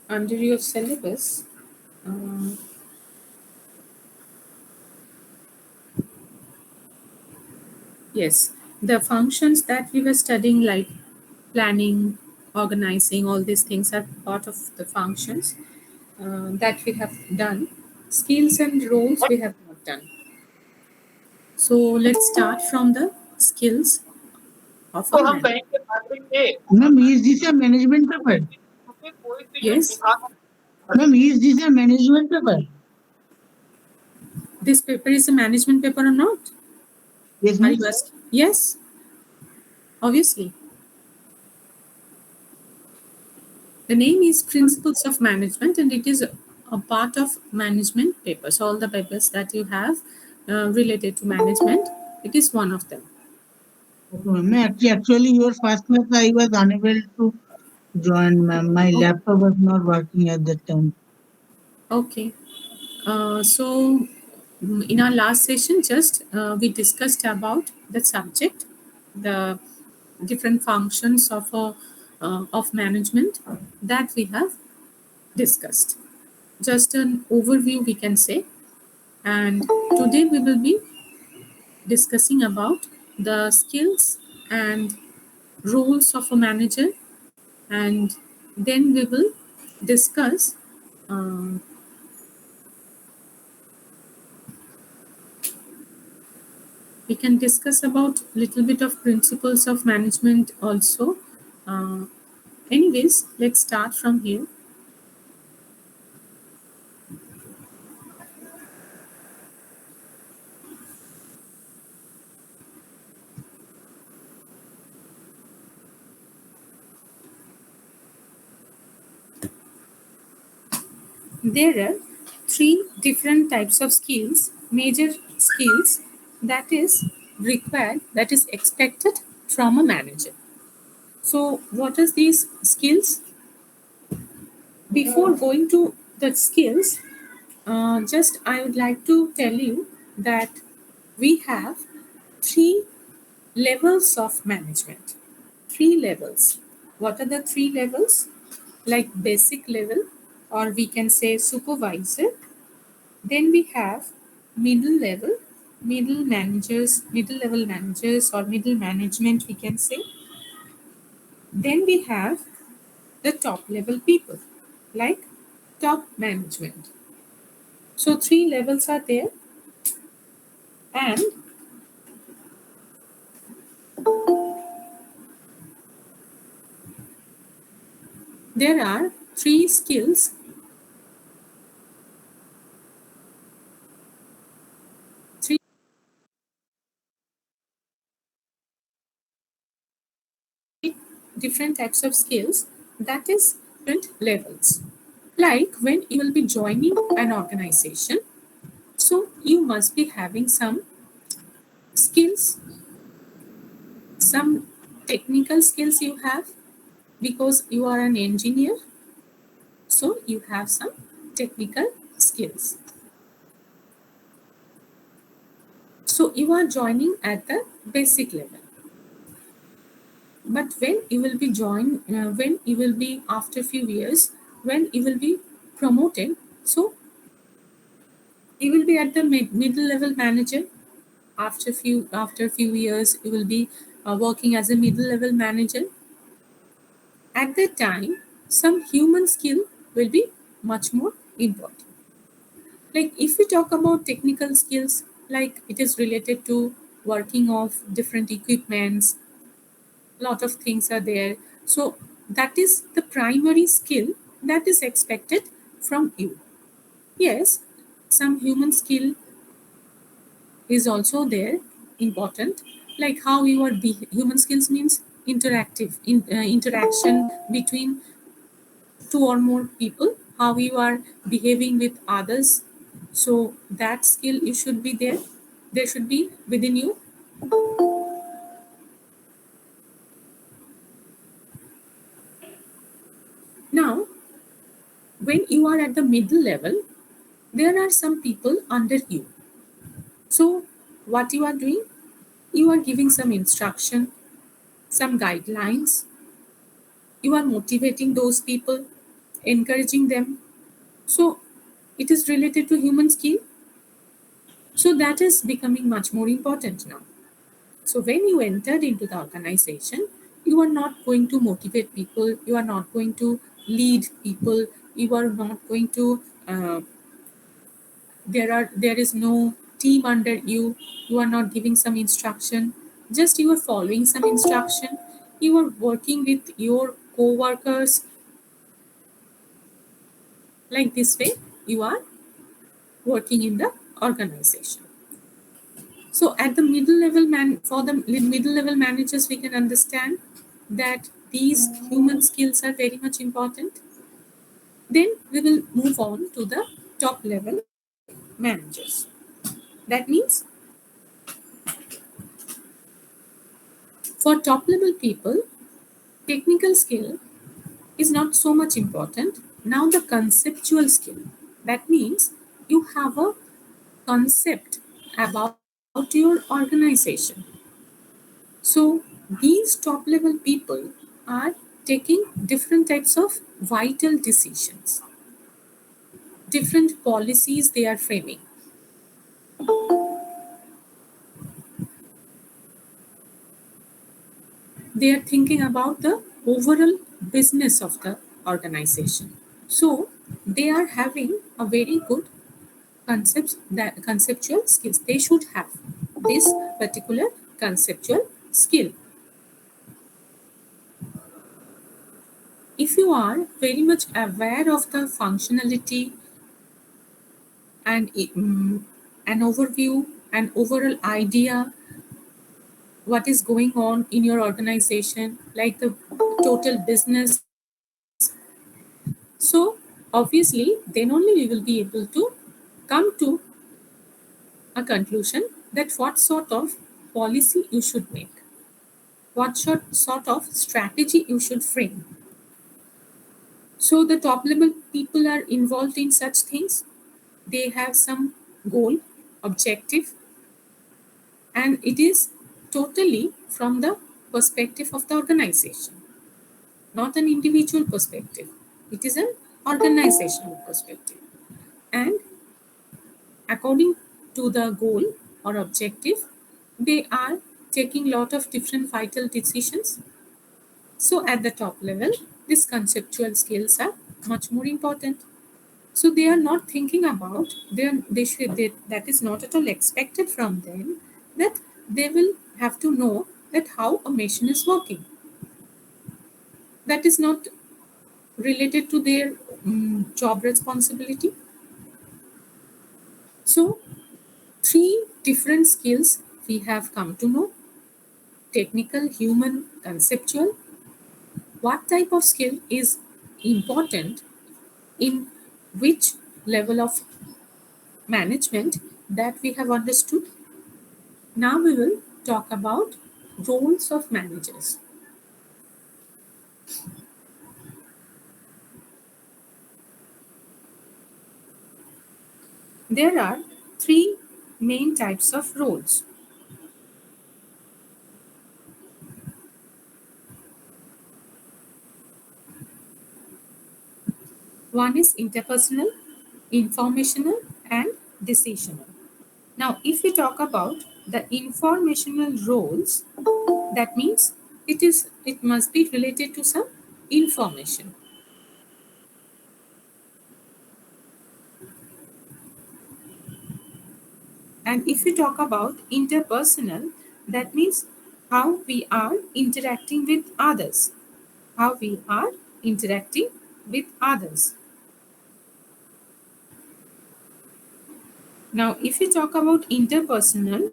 under your syllabus, uh, yes, the functions that we were studying, like planning, organizing, all these things are part of the functions that we have done. Skills and roles we have not done. So let's start from the skills of a man. Ma'am, is this a management paper? Yes, Ma'am, is this a management paper? this paper is a management paper or not? Yes, Are ma'am. you asking? Yes, obviously. The name is Principles of Management, and it is a part of management papers. All the papers that you have related to management, it is one of them. Okay, ma'am. Actually, your first class I was unable to join, ma'am. My laptop was not working at that time. Okay. So, in our last session, just we discussed about the subject, the different functions of management that we have discussed. Just an overview, we can say. And today we will be discussing about the skills and roles of a manager, and then we will discuss uh, we can discuss about little bit of principles of management also. uh, Anyways, let's start from here. There are three different types of skills, major skills, that is required, that is expected from a manager. So what are these skills? Before going to the skills, just I would like to tell you that we have three levels of management. Three levels. What are the three levels? Like basic level, or we can say supervisor. Then we have middle level, middle level managers, or middle management, we can say. Then we have the top level people, like top management. So three levels are there, and there are three skills, three different types of skills, that is different levels. Like when you will be joining an organization, so you must be having some skills, some technical skills you have, because you are an engineer, so you have some technical skills. So you are joining at the basic level. But when you will be when you will be after few years, when you will be promoted, so you will be at the middle level manager. After few years, you will be working as a middle level manager. At that time, some human skill will be much more important. Like if we talk about technical skills, like it is related to working of different equipments, lot of things are there. So that is the primary skill that is expected from you. Yes, some human skill is also there, important, like how you are human skills means interaction between two or more people, how you are behaving with others. So that skill you should be there should be within you. Now when you are at the middle level, there are some people under you. So what you are doing, you are giving some instruction, some guidelines, you are motivating those people, encouraging them. So it is related to human skill. So that is becoming much more important now. So when you entered into the organization, you are not going to motivate people, you are not going to lead people, you are not going to there is no team under you, you are not giving some instruction, just you are following some instruction, you are working with your co-workers. Like this way you are working in the organization. So at the middle level for the middle level managers, we can understand that these human skills are very much important. Then we will move on to the top level managers. That means for top level people, technical skill is not so much important. Now the conceptual skill. That means you have a concept about your organization. So these top level people are taking different types of vital decisions, different policies they are framing. They are thinking about the overall business of the organization. So they are having a very good conceptual skills. They should have this particular conceptual skill. If you are very much aware of the functionality and an overview, an overall idea, what is going on in your organization, like the total business. So obviously, then only we will be able to come to a conclusion that what sort of policy you should make, what sort of strategy you should frame. So the top level people are involved in such things. They have some goal, objective, and it is totally from the perspective of the organization, not an individual perspective. It is an organizational perspective. And according to the goal or objective, they are taking lot of different vital decisions. So at the top level, these conceptual skills are much more important. So they are not thinking about that is not at all expected from them, that they will have to know that how a machine is working. That is not related to their job responsibility. So three different skills we have come to know: technical, human, conceptual. What type of skill is important in which level of management, that we have understood. Now we will talk about roles of managers. There are three main types of roles. One is interpersonal, informational, and decisional. Now, if we talk about the informational roles, that means it must be related to some information. And if we talk about interpersonal, that means how we are interacting with others. How we are interacting with others. Now, if we talk about interpersonal,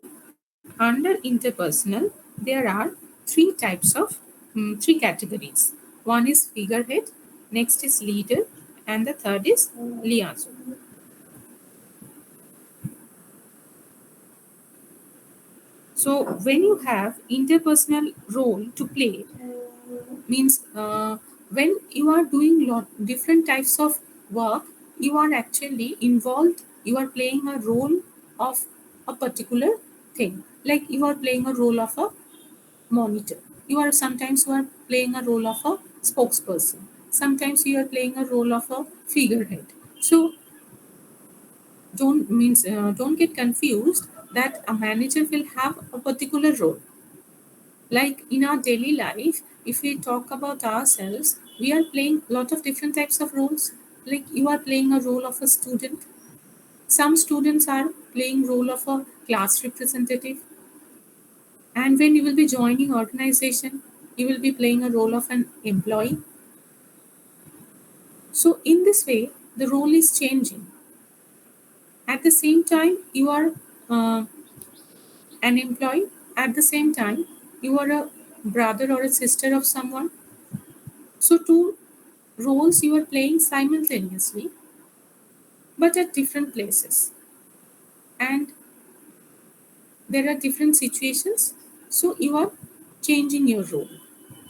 under interpersonal, there are three categories. One is figurehead, next is leader, and the third is liaison. So, when you have interpersonal role to play, means when you are doing different types of work, you are actually involved, you are playing a role of a particular thing, like you are playing a role of a monitor, you are playing a role of a spokesperson. sometimes you are playing a role of a figurehead. So don't get confused that a manager will have a particular role. Like in our daily life, if we talk about ourselves, we are playing a lot of different types of roles. Like you are playing a role of a student. Some students are playing role of a class representative, and when you will be joining organization, you will be playing a role of an employee. So in this way, the role is changing. At the same time, you are uh, an employee. At the same time, you are a brother or a sister of someone. So two roles you are playing simultaneously, but at different places. And there are different situations. So you are changing your role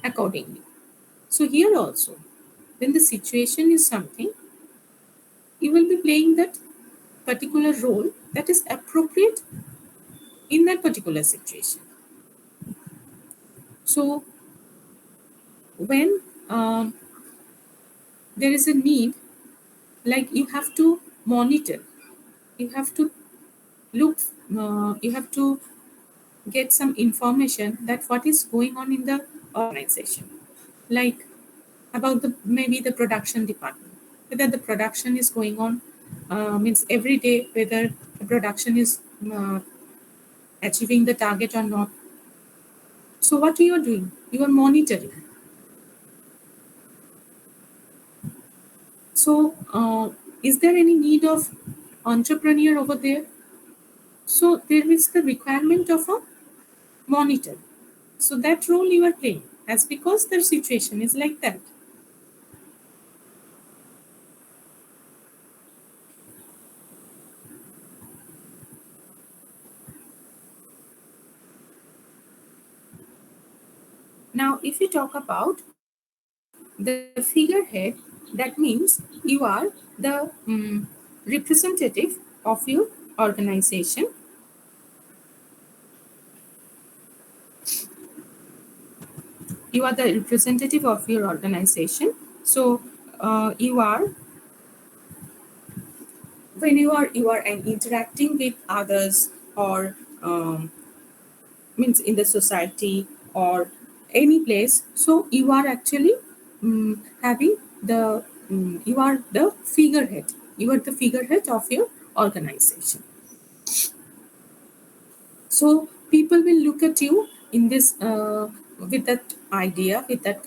accordingly. So here also, when the situation is something, you will be playing that particular role that is appropriate in that particular situation. So when there is a need, like you have to monitor, you have to look, you have to get some information that what is going on in the organization, like about the maybe the production department, whether the production is going on, means every day whether the production is achieving the target or not. So what you are doing, you are monitoring. So is there any need of entrepreneur over there? So there is the requirement of a monitor. So that role you are playing, as because the situation is like that. Now, if you talk about the figurehead, that means you are the representative of your organization. You are the representative of your organization. So you are when you are interacting with others, or means in the society or any place. So you are actually having the you are the figurehead. You are the figurehead of your organization. So people will look at you in this with that idea, with that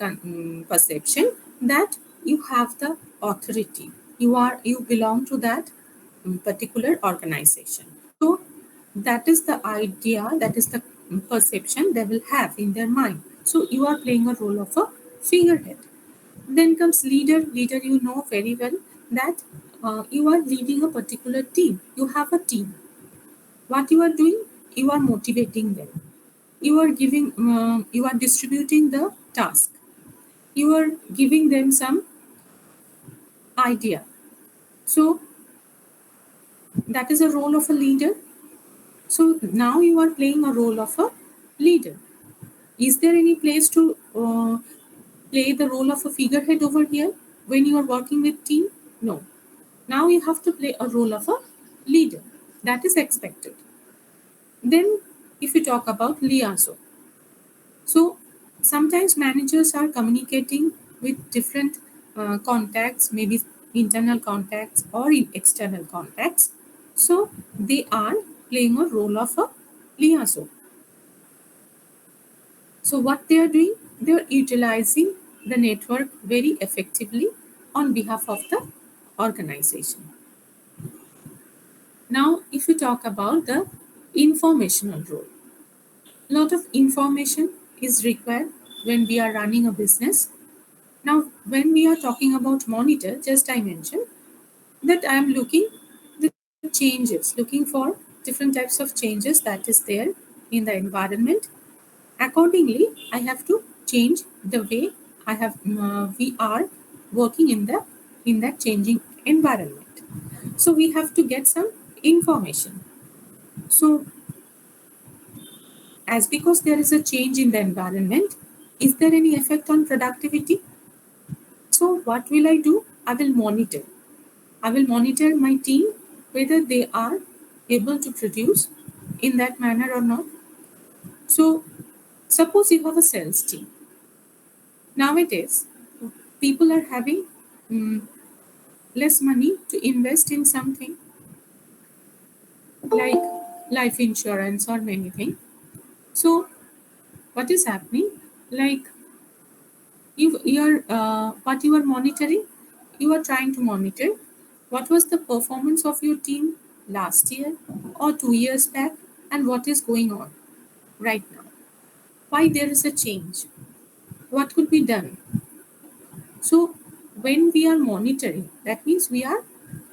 perception that you have the authority. You belong to that particular organization. So that is the idea, that is the perception they will have in their mind. So you are playing a role of a figurehead. Then comes leader. Leader, you know very well that you are leading a particular team. You have a team. What you are doing, you are motivating them. You are giving, you are distributing the task. You are giving them some idea. So that is a role of a leader. So now you are playing a role of a leader. Is there any place to play the role of a figurehead over here when you are working with team? No. Now you have to play a role of a leader. That is expected. Then, if you talk about liaison, so sometimes managers are communicating with different contacts, maybe internal contacts or external contacts. So they are playing a role of a liaison. So what they are doing, they are utilizing the network very effectively on behalf of the organization. Now, if you talk about the informational role, a lot of information is required when we are running a business. Now, when we are talking about monitor, just I mentioned that I am looking the changes, looking for different types of changes that is there in the environment. Accordingly, I have to change the way we are working in that changing environment. So we have to get some information. So as because there is a change in the environment, is there any effect on productivity? So what will I do? I will monitor. I will monitor my team whether they are able to produce in that manner or not. So, suppose you have a sales team. Nowadays, people are having mm, less money to invest in something like life insurance or anything. So, what is happening? Like what you are monitoring, you are trying to monitor what was the performance of your team last year or 2 years back, and what is going on right now. Why there is a change? What could be done? So, when we are monitoring, that means we are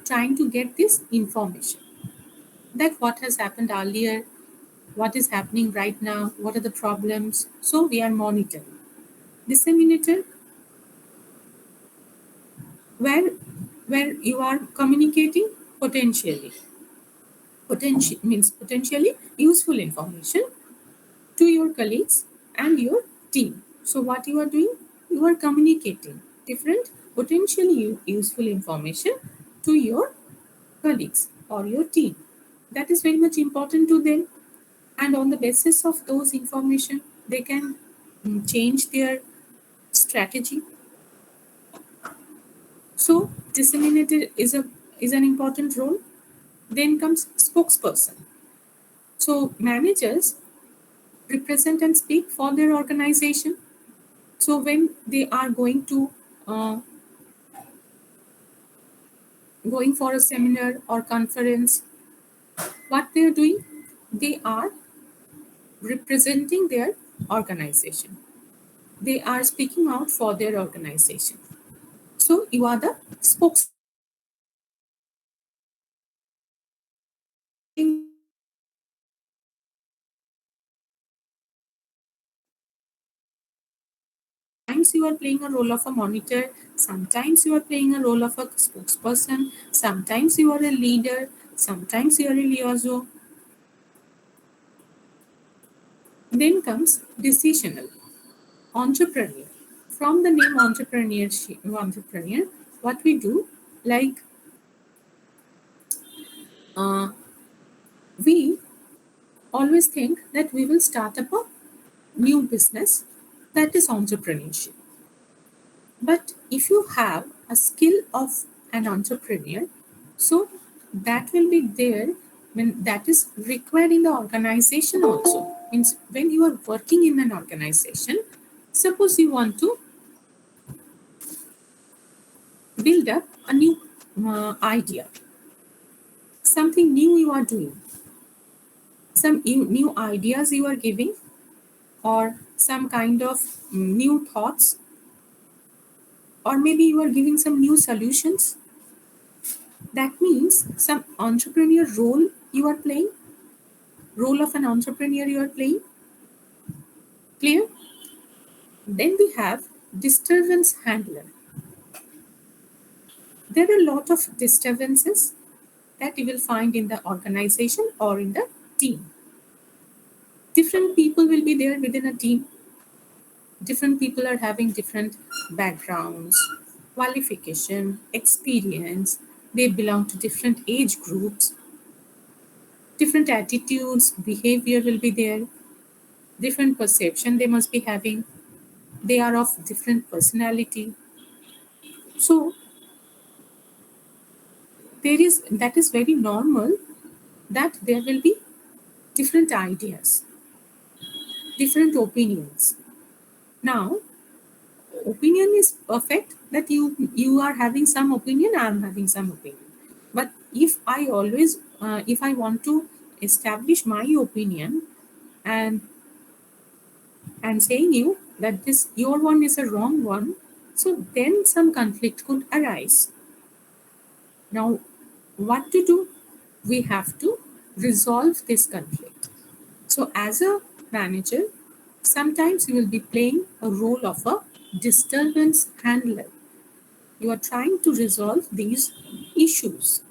trying to get this information that what has happened earlier, what is happening right now, what are the problems. So, we are monitoring. Disseminator, where where you are communicating potentially. Potential means potentially useful information to your colleagues and your team. So, what you are doing? You are communicating different potentially useful information to your colleagues or your team. That is very much important to them. And on the basis of those information, they can change their strategy. So, disseminator is an important role. Then comes spokesperson. So, managers represent and speak for their organization. So when they are uh, going for a seminar or conference, what they are doing, they are representing their organization. They are speaking out for their organization. So you are the spokesperson. Sometimes you are playing a role of a monitor, sometimes you are playing a role of a spokesperson, sometimes you are a leader, sometimes you are a liaison. Then comes decisional, entrepreneur. From the name entrepreneur, what we do, like uh, we always think that we will start up a new business, that is entrepreneurship. But if you have a skill of an entrepreneur, so that will be there when that is required in the organization also. Means when you are working in an organization, suppose you want to build up a new idea, something new you are doing, some new ideas you are giving, or some kind of new thoughts, or maybe you are giving some new solutions. That means some entrepreneur role you are playing, role of an entrepreneur you are playing. Clear? Then we have disturbance handler. There are a lot of disturbances that you will find in the organization or in the team. Different people will be there within a team. Different people are having different backgrounds, qualification, experience. They belong to different age groups. Different attitudes, behavior will be there. Different perception they must be having. They are of different personality. So there is that is very normal that there will be different ideas, different opinions. Now, opinion is perfect that you are having some opinion, I am having some opinion. But if I want to establish my opinion and saying you that this your one is a wrong one, so then some conflict could arise. Now, what to do? We have to resolve this conflict. So as a manager, sometimes you will be playing a role of a disturbance handler. You are trying to resolve these issues.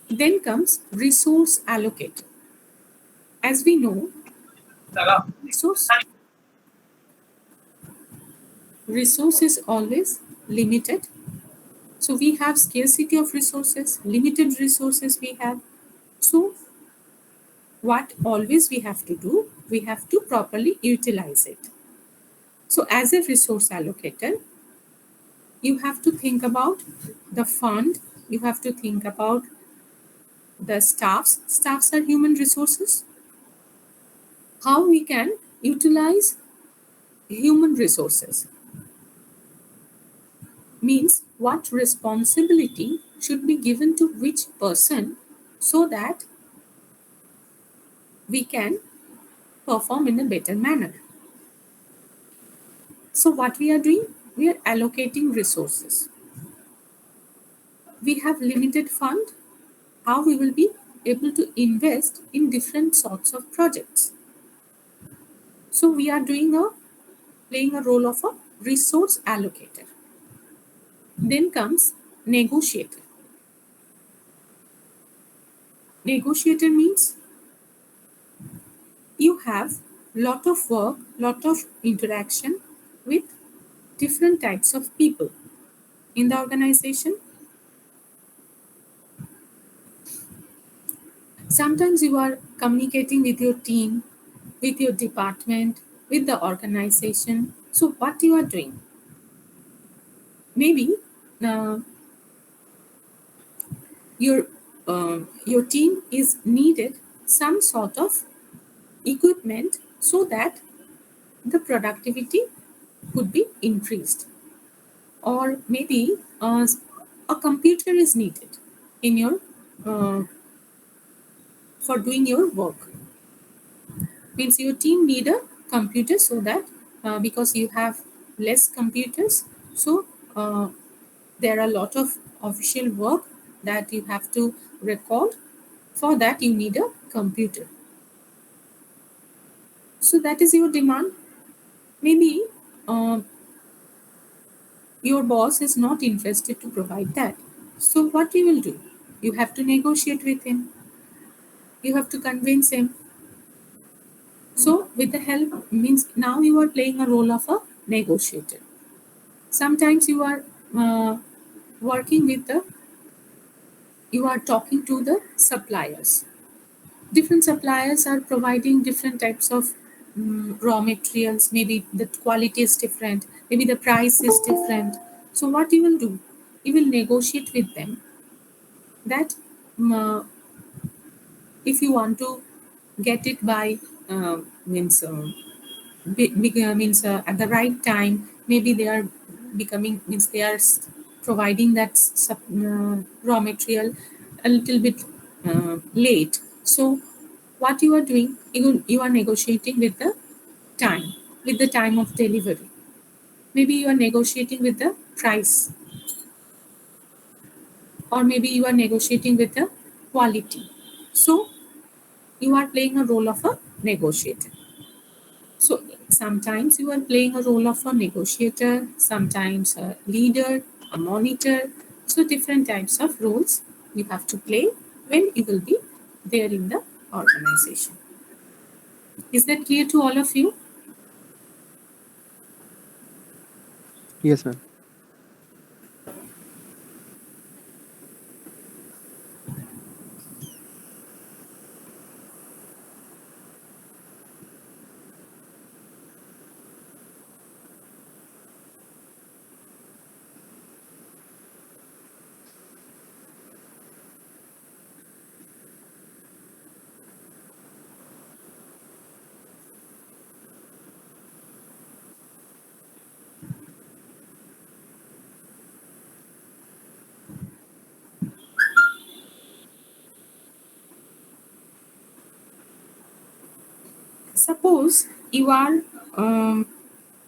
Then comes resource allocator. As we know, resource resource is always limited. So we have scarcity of resources, limited resources we have. So what always we have to do, we have to properly utilize it. So as a resource allocator, you have to think about the fund, you have to think about the staffs. Staffs are human resources. How we can utilize human resources means what responsibility should be given to which person so that we can perform in a better manner. So what we are doing, we are allocating resources. We have limited fund, how we will be able to invest in different sorts of projects. So we are playing a role of a resource allocator. Then comes negotiator. Negotiator means you have lot of work, lot of interaction with different types of people in the organization. Sometimes you are communicating with your team, with your department, with the organization. So what you are doing? Maybe uh, your team is needed some sort of equipment so that the productivity could be increased, or maybe a computer is needed in your uh, for doing your work. Means your team need a computer so that because you have less computers, so there are a lot of official work that you have to record. For that you need a computer. So that is your demand. Maybe uh, your boss is not interested to provide that. So what you will do? You have to negotiate with him. You have to convince him. So with the help means now you are playing a role of a negotiator. Sometimes you are working with the, you are talking to the suppliers. Different suppliers are providing different types of raw materials. Maybe the quality is different, maybe the price is different. So what you will do, you will negotiate with them that if you want to get it by means means at the right time, maybe they are becoming means they are providing that raw material a little bit late. So what you are doing, you are negotiating with the time, with the time of delivery. Maybe you are negotiating with the price, or maybe you are negotiating with the quality. So you are playing a role of a negotiator. So sometimes you are playing a role of a negotiator, sometimes a leader, a monitor. So different types of roles you have to play when you will be there in the organization. Is that clear to all of you? Yes, ma'am. Suppose you are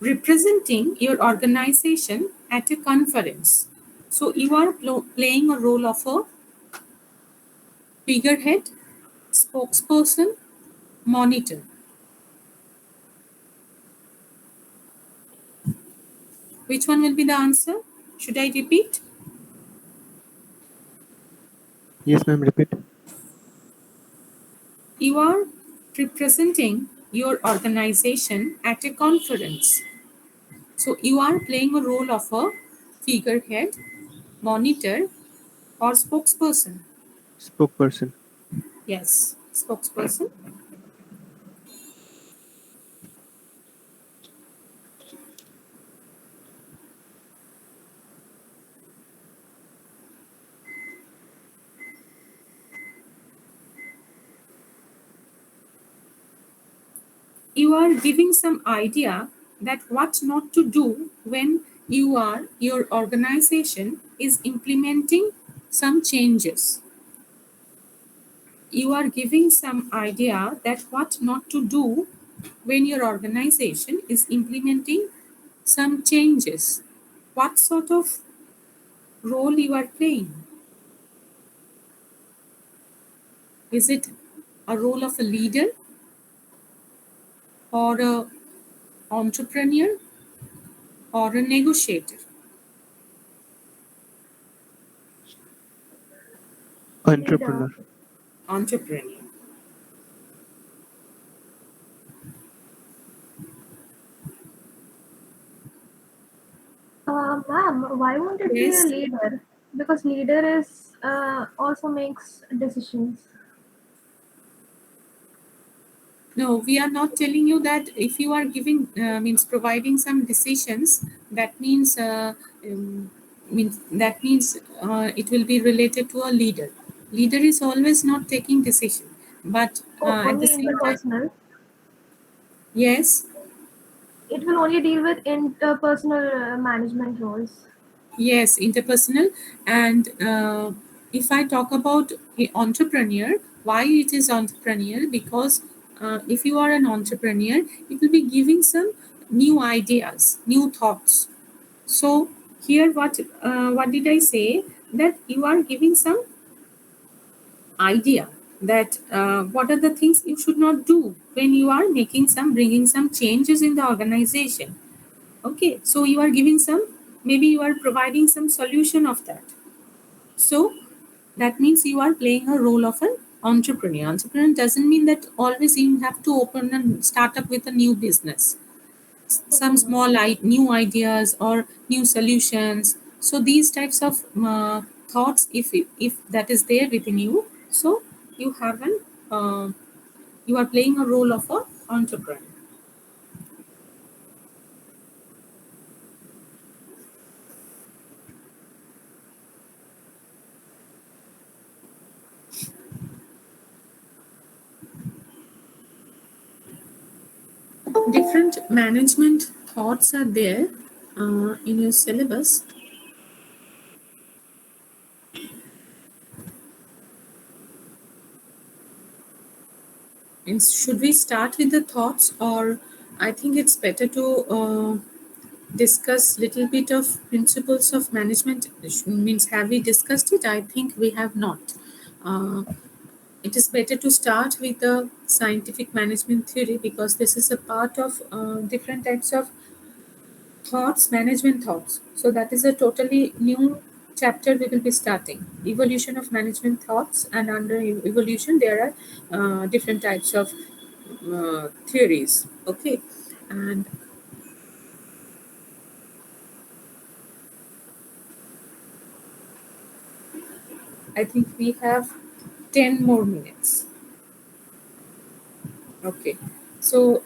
representing your organization at a conference. So you are playing a role of a figurehead, spokesperson, monitor. Which one will be the answer? Should I repeat? Yes, ma'am. Repeat. You are representing your organization at a conference. So you are playing a role of a figurehead, monitor, or spokesperson. Spokesperson. Yes, spokesperson. You are giving some idea that what not to do when your organization is implementing some changes. You are giving some idea that what not to do when your organization is implementing some changes. What sort of role you are playing? Is it a role of a leader or a entrepreneur or a negotiator? Entrepreneur. Leader. Entrepreneur. Ma'am, why won't it be a Yes. leader? Because leader is also makes decisions. No, we are not telling you that if you are giving means providing some decisions, that means it will be related to a leader. Leader is always not taking decision, but Oh, at the only same time, interpersonal. yes, It will only deal with interpersonal management roles. yes, interpersonal. And if I talk about a entrepreneur, why it is entrepreneur? Because if you are an entrepreneur, it will be giving some new ideas, new thoughts. So here, what did I say? That you are giving some idea that what are the things you should not do when you are bringing some changes in the organization. Okay, so you are giving some, maybe you are providing some solution of that. So that means you are playing a role of an entrepreneur. Entrepreneur doesn't mean that always you have to open and start up with a new business. Some Okay, ma'am. small new ideas or new solutions. So these types of thoughts, if that is there within you, so you have an you are playing a role of a entrepreneur. Different management thoughts are there in your syllabus. And should we start with the thoughts, or I think it's better to discuss little bit of principles of management? Means have we discussed it? I think we have not. Uh, it is better to start with the scientific management theory, because this is a part of different types of thoughts, management thoughts. So that is a totally new chapter we will be starting. Evolution of management thoughts, and under evolution there are different types of theories. Okay, and I think we have 10 more minutes. Okay, so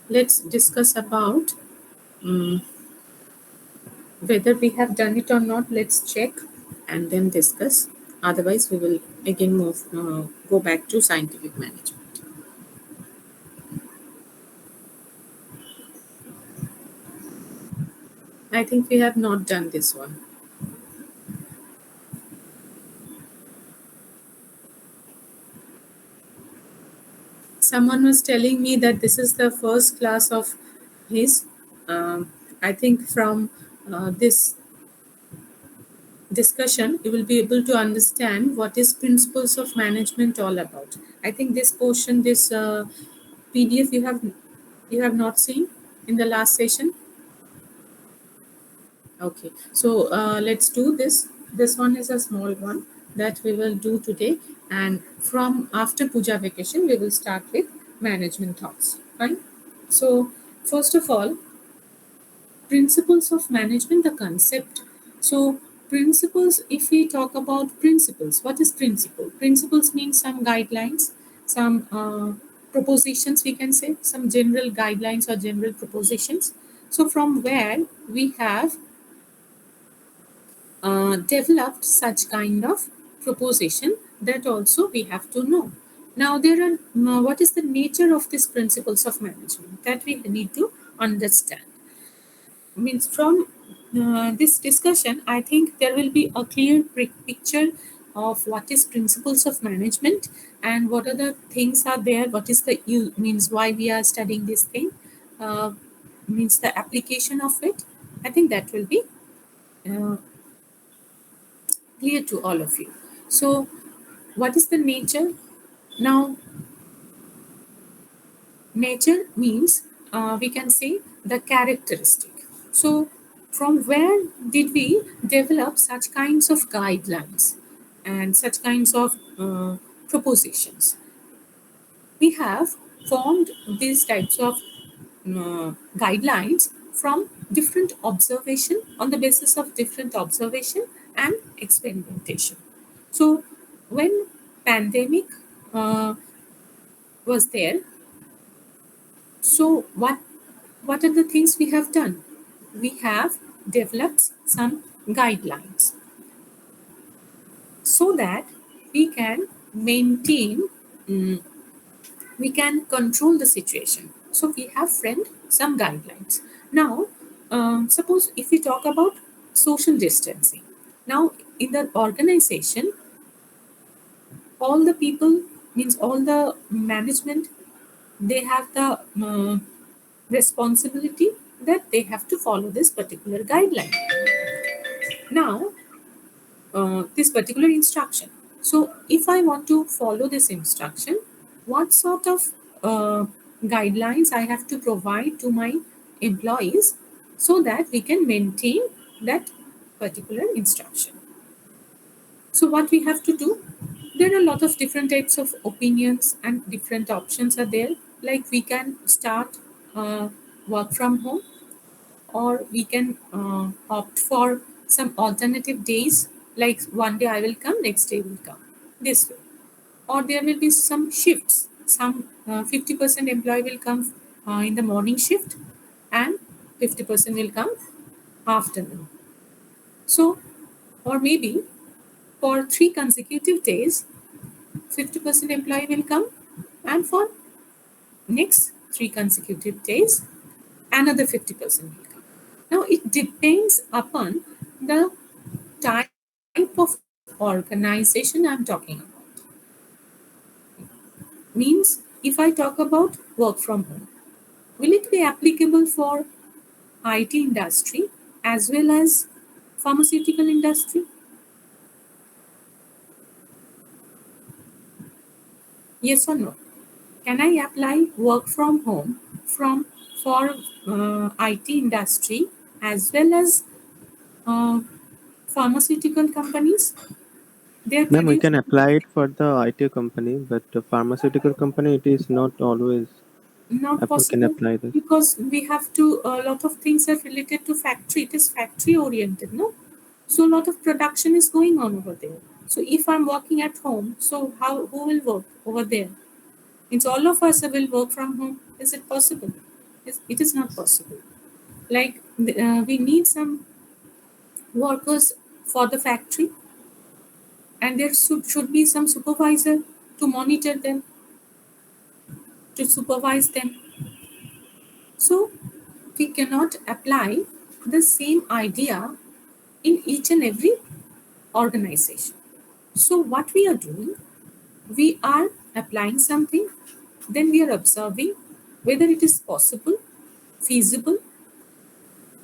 let's discuss about whether we have done it or not. Let's check and then discuss. Otherwise, we will again go back to scientific management. I think we have not done this one. Someone was telling me that this is the first class of his. I think from this discussion, you will be able to understand what is principles of management all about. I think this portion, this PDF, you have not seen in the last session. Okay, so let's do this. This one is a small one that we will do today, and from after puja vacation, we will start with management thoughts. Fine. So first of all, principles of management, the concept. So principles, if we talk about principles, what is principle? Principles means some guidelines, some propositions, we can say, some general guidelines or general propositions. So from where we have developed such kind of proposition, that also we have to know. Now there are what is the nature of these principles of management, that we need to understand. Means from this discussion, I think there will be a clear picture of what is principles of management and what are the things are there, what is the means why we are studying this thing, uh, means the application of it. I think that will be uh, clear to all of you. So what is the nature? Now nature means we can say the characteristic. So from where did we develop such kinds of guidelines and such kinds of propositions? We have formed these types of guidelines from different observation, on the basis of different observation and experimentation. So when pandemic was there, so what are the things we have done? We have developed some guidelines so that we can maintain, mm, we can control the situation. So we have framed some guidelines. Now, suppose if we talk about social distancing, now in the organization, all the people, means all the management, they have the responsibility that they have to follow this particular guideline. Now, this particular instruction. So, if I want to follow this instruction, what sort of guidelines I have to provide to my employees so that we can maintain that particular instruction? So, what we have to do? There are a lot of different types of opinions and different options are there. Like we can start work from home, or we can opt for some alternative days, like one day I will come, next day will come, this way. Or there will be some shifts, some 50% employee will come in the morning shift and 50% will come afternoon. So, or maybe for 3 consecutive days, 50% employee will come, and for next 3 consecutive days, another 50% will come. Now, it depends upon the type of organization I'm talking about. Means, if I talk about work from home, will it be applicable for IT industry as well as pharmaceutical industry? Yes or no? Can I apply work from home from for IT industry as well as uh, pharmaceutical companies? They are Ma'am, we producing. can apply it for the IT company, but the pharmaceutical company, it is not always Not we can possible, apply this. because we have to, a lot of things are related to factory. It is factory oriented, no? So a lot of production is going on over there. So if I'm working at home, so how, who will work over there? It's all of us will work from home. Is it possible? It is not possible. Like we need some workers for the factory, and there should be some supervisor to monitor them, to supervise them. So we cannot apply the same idea in each and every organization. So what we are doing, we are applying something, then we are observing whether it is possible, feasible,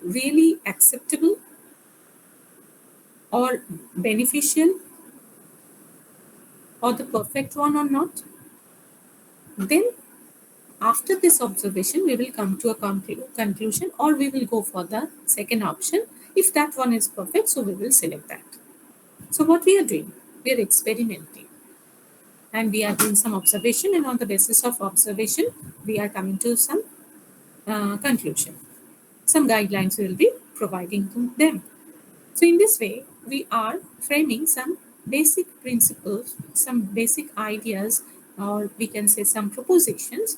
really acceptable, or beneficial, or the perfect one or not. Then after this observation, we will come to a conclusion, or we will go for the second option. If that one is perfect, so we will select that. So what we are doing? We are experimenting, and we are doing some observation, and on the basis of observation, we are coming to some conclusion. some guidelines we will be providing to them. So in this way, we are framing some basic principles, some basic ideas, or we can say some propositions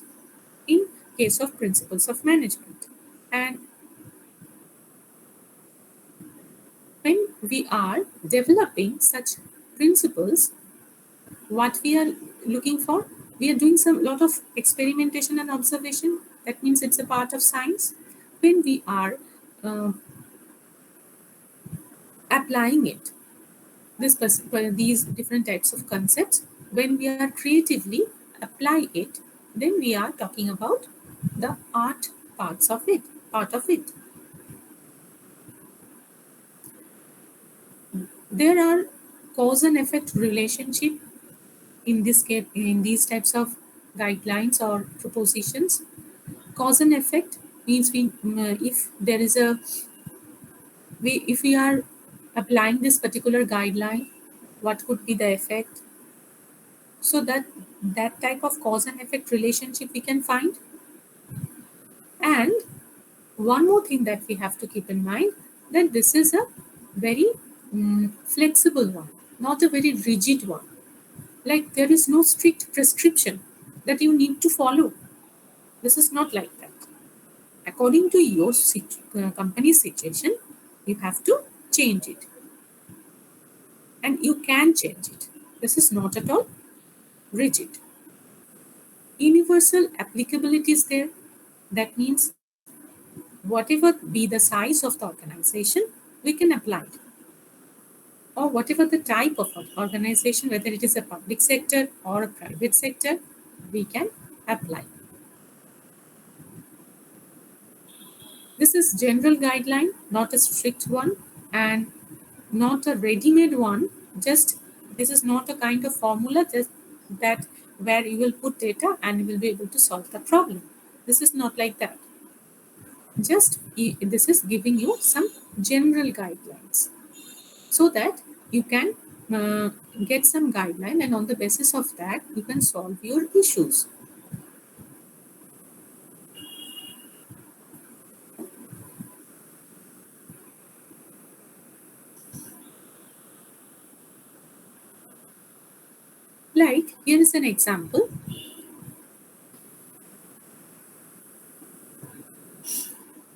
in case of principles of management. And when we are developing such principles, what we are looking for, we are doing some lot of experimentation and observation. That means it's a part of science. When we are uh, applying it, these different types of concepts, when we are creatively apply it, then we are talking about the art part of it. There are cause and effect relationship in this case, in these types of guidelines or propositions. Cause and effect means if there is a if we are applying this particular guideline, what could be the effect? So that type of cause and effect relationship we can find. And one more thing that we have to keep in mind, that this is a very flexible one, not a very rigid one. Like there is no strict prescription that you need to follow. This is not like that. According to your company's situation, you have to change it. And you can change it. This is not at all rigid. Universal applicability is there. That means whatever be the size of the organization, we can apply it. Or whatever the type of organization, whether it is a public sector or a private sector, we can apply. This is general guideline, not a strict one and not a ready-made one. Just this is not a kind of formula just that where you will put data and you will be able to solve the problem. This is not like that. Just this is giving you some general guidelines so that you can get some guideline, and on the basis of that you can solve your issues. Like here is an example.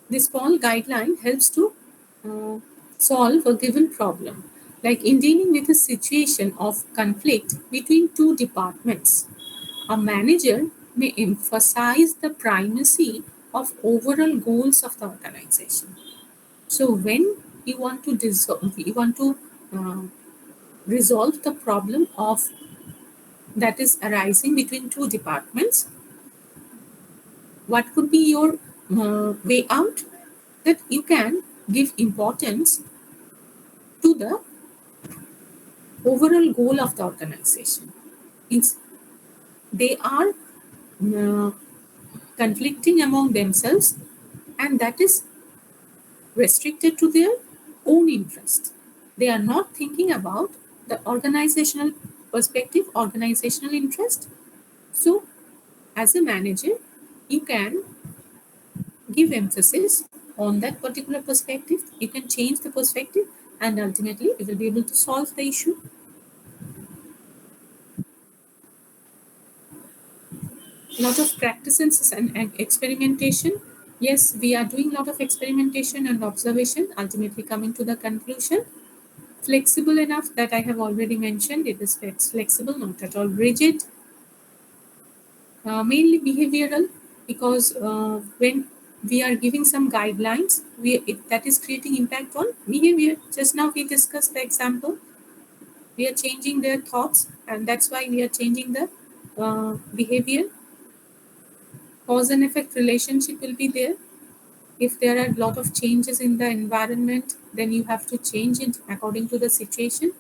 This small guideline helps to solve a given problem. Like in dealing with a situation of conflict between two departments, a manager may emphasize the primacy of overall goals of the organization. So when you want to uh, resolve the problem of that is arising between two departments, what could be your way out? That you can give importance to the overall goal of the organization. It's, they are uh, conflicting among themselves, and that is restricted to their own interest. They are not thinking about the organizational perspective, organizational interest. So, as a manager, you can give emphasis on that particular perspective. You can change the perspective, and ultimately, you will be able to solve the issue. A lot of practices and experimentation. Yes, we are doing a lot of experimentation and observation, ultimately coming to the conclusion. Flexible enough, that I have already mentioned. It is flexible, not at all rigid. Mainly behavioral, because when we are giving some guidelines, that is creating impact on behavior. Just now we discussed the example. We are changing their thoughts, and that's why we are changing the behavior. Cause and effect relationship will be there. If there are a lot of changes in the environment, then you have to change it according to the situation.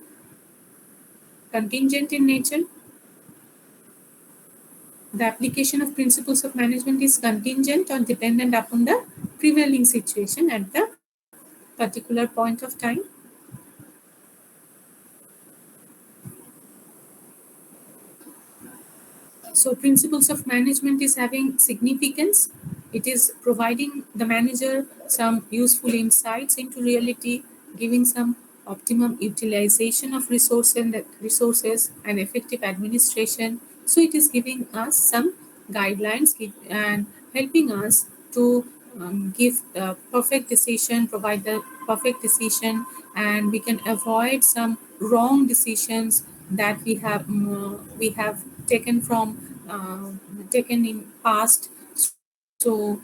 Contingent in nature. The application of principles of management is contingent or dependent upon the prevailing situation at the particular point of time. So principles of management is having significance It is providing the manager some useful insights into reality, giving some optimum utilization of resources and effective administration. So it is giving us some guidelines and helping us to give the perfect decision, provide the perfect decision, and we can avoid some wrong decisions that we have taken from taken in past. So,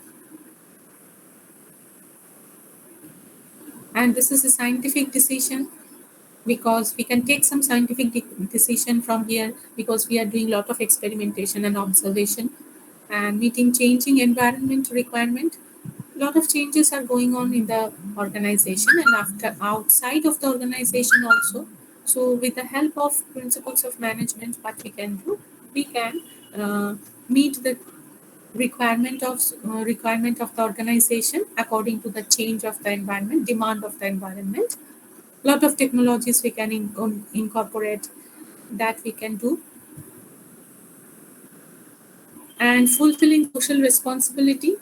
and this is a scientific decision because we can take some scientific decision from here because we are doing a lot of experimentation and observation and meeting changing environment requirement. A lot of changes are going on in the organization and after outside of the organization also. So with the help of principles of management, what we can do, we can meet the requirement of the organization according to the change of the environment, demand of the environment. Lot of technologies we can incorporate that we can do, and fulfilling social responsibility.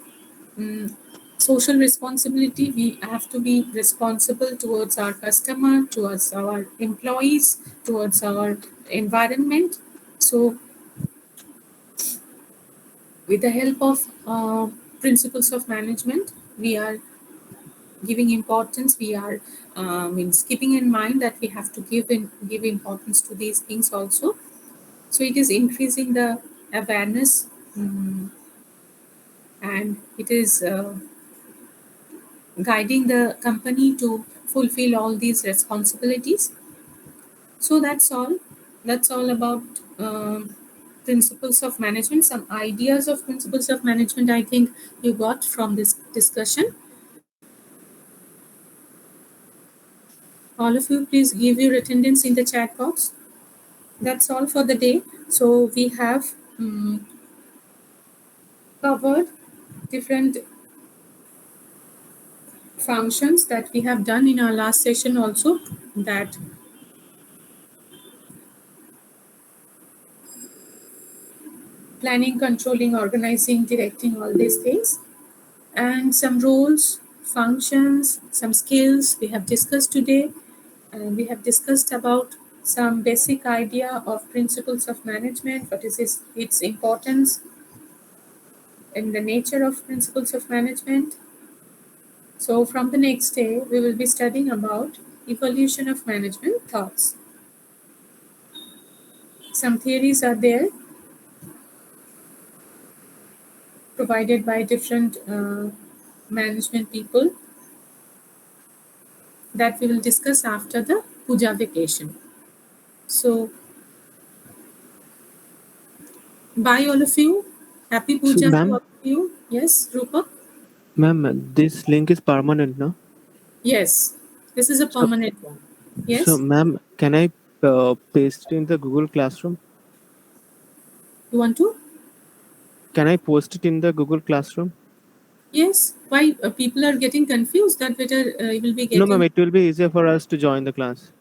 Mm, social responsibility, we have to be responsible towards our customer, towards our employees, towards our environment. So with the help of principles of management, we are giving importance. We are means keeping in mind that we have to give importance to these things also. So it is increasing the awareness, and it is guiding the company to fulfill all these responsibilities. So that's all. That's all about principles of management. Some ideas of principles of management I think you got from this discussion. All of you, please give your attendance in the chat box. That's all for the day. So we have covered different functions that we have done in our last session also, that planning, controlling, organizing, directing, all these things, and some roles, functions, some skills we have discussed today. And we have discussed about some basic idea of principles of management, what is its importance, and the nature of principles of management. So from the next day, we will be studying about evolution of management thoughts. Some theories are there provided by different management people that we will discuss after the puja vacation. So bye all of you. Happy So, puja to ma'am, all of you. Yes, Rupa? ma'am, this link is permanent, no? Yes, this is a So, permanent one. so, Yes, ma'am, can I paste it in the Google Classroom? you want to? Can I post it in the Google Classroom? Yes. Why people are getting confused that whether you will be No, ma'am, getting. it will be easier for us to join the class.